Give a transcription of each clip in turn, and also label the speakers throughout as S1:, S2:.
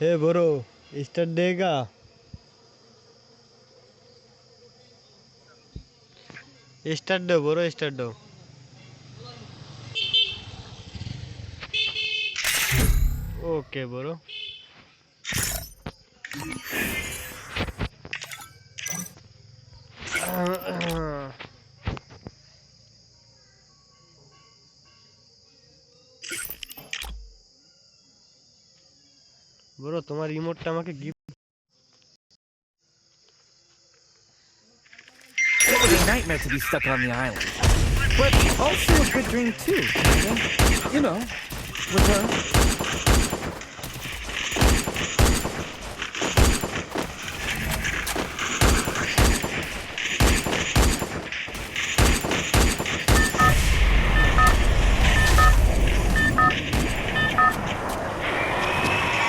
S1: हे bro start देगा। Start दो bro, start दो। Okay bro. ब्रो तुम्हार इमोटটা আমাকে gift.
S2: It was a nightmare to be stuck on the island, but also a good dream too. You know, with her.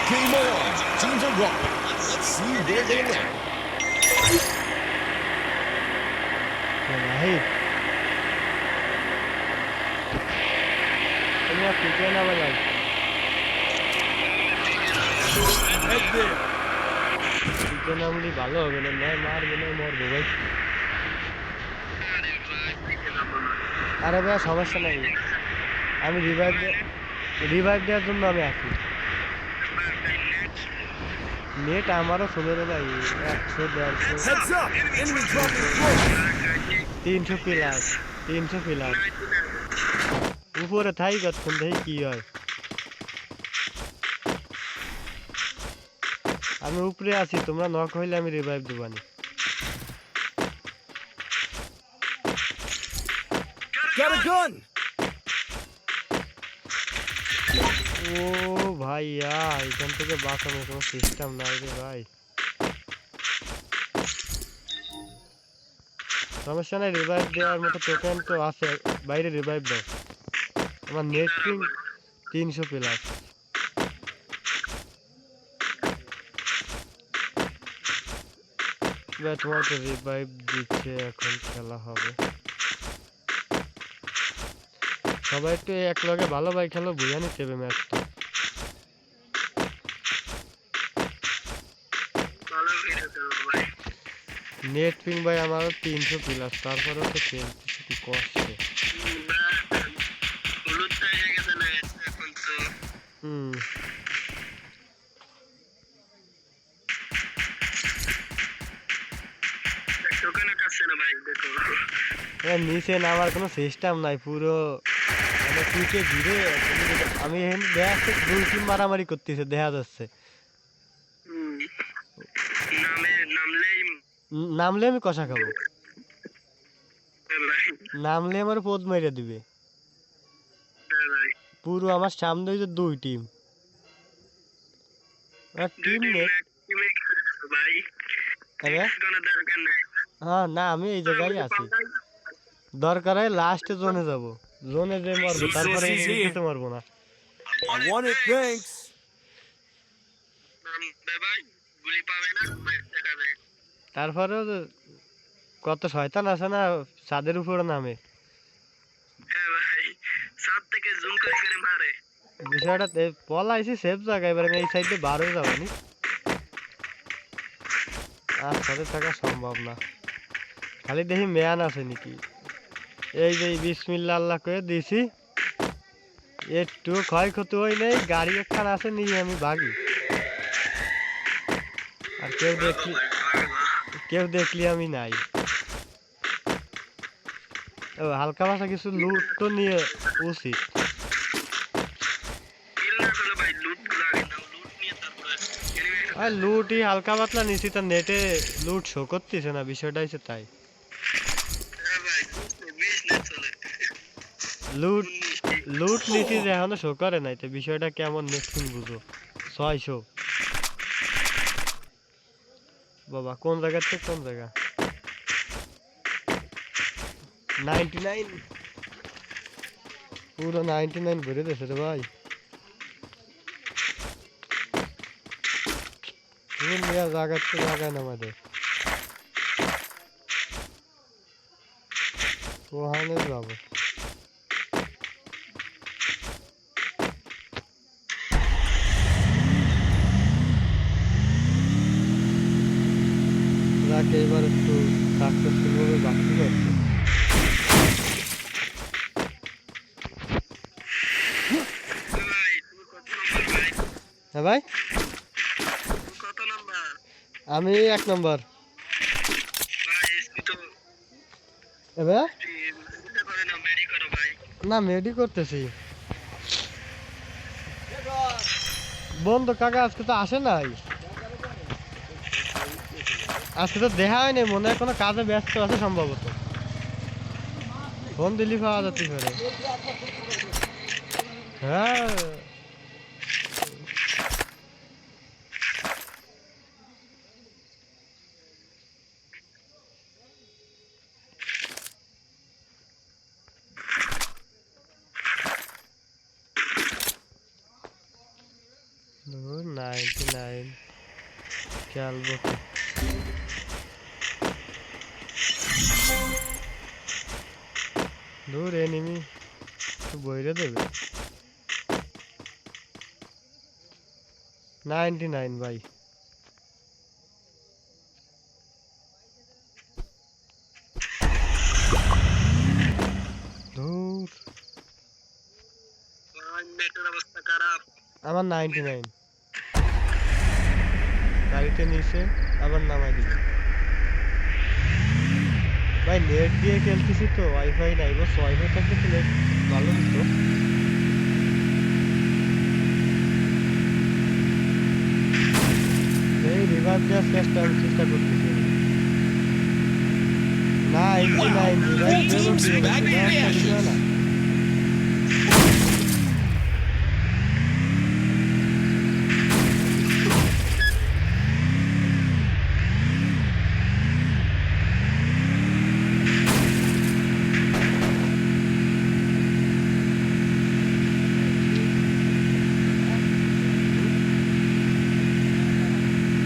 S3: Game on! Teams are rocking. Let's see where they land.
S1: भाई तुमने पीछे ना बजाओ। पीछे ना मुझे भालो हो गया, मैं मार मैंने मोर दो भाई। अरे भैया समस्या नहीं, আমি রিভাইভ দেওয়ার জন্য আমি আছি। নেট আমারও চলে রে ভাই, 100 150
S3: Heads up! Enemy dropping smoke!
S1: 300 plus 300 plus উপরে থাই কতক্ষণ দেখি কি হয়। আমি উপরে আছি, তোমরা নক হইলে আমি রিভাইভ দেবানি।
S3: Got a gun!
S1: ও ভাইয়া এখান থেকে বাঁচানোর কোনো সিস্টেম নাই রে ভাই। সমস্যা নাই, রিভাইভ দেওয়ার মতো টোকেন তো আছে, বাইরে রিভাইভ দাও। আমার নেট পিং 300 প্লাস। তোমার তো রিভাইভ দিচ্ছে, এখন খেলা হবে। সবাই একটু এক লগে ভালো ভাই খেলো, বুঝা নিতে হবে ম্যাচটা। নেট পিং ভাই আমার 300 প্লাস, তারপরেও তো খেলতেছি কি কষ্টে। নিচে নামার কোনো সিস্টেম নাই, পুরো মানে পিঠে ঘিরে। আমি এখানে দেখা যাচ্ছে 2 টিম মারামারি করতেছে, দেখা যাচ্ছে। নামলে আমি কষা খাবো, নামলে আমার পোদ মেরে দিবে। পুরো আমার সামনে যে 2 টিম, টিম নেই। হ্যাঁ না আমি এই জায়গায় আছি, দরকার হয় লাস্টে জোনে যাব, জোনে যে মারবো, তারপরে এনিমিতে মারবো না।
S3: I want it, thanks.
S1: তারপরেও কত শয়তান আছে না ছাদের উপরে নামে। বিষয়টা পলাইছি সেফ জায়গায়, এবার আমি এই সাইডে বার হয়ে যাবানি, আর সাথে থাকা সম্ভব না। খালি দেখি ম্যান আছে নাকি। এই যে বিসমিল্লাহ আল্লাহ করে দিছি, একটু ক্ষয়ক্ষতি হয় নাই, গাড়ি একখান আছে নিয়ে আমি ভাগি। আর কেউ দেখলি আমি নাই। হালকা ভাষা কিছু লুট তো নিয়ে উচিত। লুটই হালকা পাতলা নিছি, তো নেটে লুট শো করতেছে না, বিষয়টা হচ্ছে তাই। লুট নিছি যে এখনো শো করে নাই, তো বিষয়টা কেমন নেক্সট বুঝো। 600 বাবা, কোন জায়গা থেকে কোন জায়গা। 99 পুরো 99 ভরে দিয়েছে রে ভাই। জায়গা তো জায়গায় নামাদের ওখানে যাবো। যাক এবার একটু সাকসেসফুল ভাবে বাঁচতে পারছি। হ্যাঁ ভাই, আমি 1 নম্বর। এবার না মেডি করতেছি। বন্ধু কাকা আজকে তো আসে নাই, আজকে তো দেখা হয়নি, মনে হয় কোনো কাজে ব্যস্ত আছে সম্ভবত। ফোন দিলি পাওয়া যেতে পারে। হ্যাঁ দূর 99 খেলবো কি? দূর এনিমি বইরে দেবে। 99 ভাই। দূর আমার 99 গাড়িতে নিচে আবার নামাই দিবে। ভাই নেট দিয়ে খেলতেছি তো, ওয়াইফাই নাই, বস ওয়াইফাই থাকলে তো নেট ভালো হতো। এই রিভাইভ দেওয়ার চেষ্টা করতেছি। না 89 রিভাইভ দেবো কি না?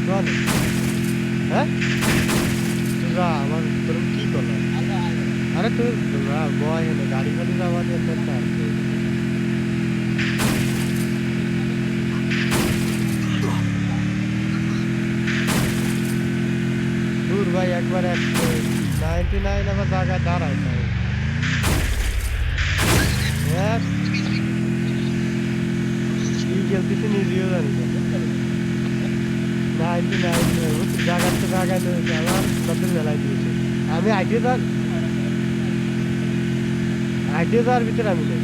S1: চল হ্যাঁ তোরা আমার তোর কি করলাম? আরে তুই বয় হলো গাড়ি খালি যাওয়া দিয়ে দূর ভাই একবার 99 আবার জায়গায় দাঁড়ায় তাই কি খেলতেছি নিজেও জানি না। 99 জায়গার তো জায়গায় রয়েছে, আমার তাদের মেলায় দিয়েছে। আমি আইডিয়া যাওয়ার ভিতরে আমি নেই।